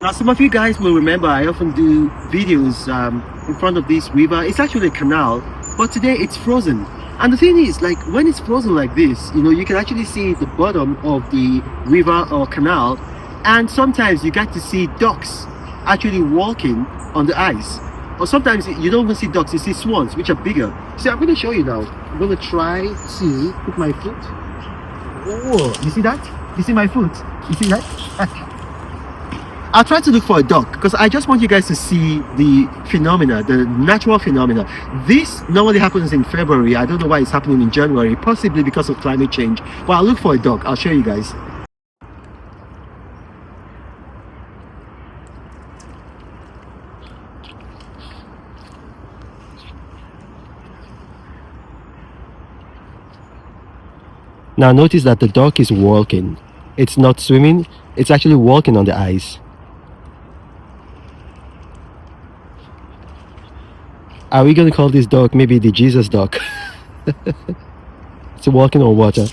Now, some of you guys will remember I often do videos in front of this river. It's actually a canal, but today it's frozen. And the thing is, like, when it's frozen like this, you know, you can actually see the bottom of the river or canal, and sometimes you get to see ducks actually walking on the ice. Or sometimes you don't even see ducks, you see swans, which are bigger. See, I'm going to show you now. I'm going to try to put my foot. Oh, you see that? You see my foot? You see that? I'll try to look for a duck because I just want you guys to see the phenomena, the natural phenomena. This normally happens in February. I don't know why it's happening in January, possibly because of climate change. But I'll look for a duck. I'll show you guys. Now notice that the duck is walking. It's not swimming, it's actually walking on the ice. Are we going to call this duck maybe the Jesus duck? It's walking on water.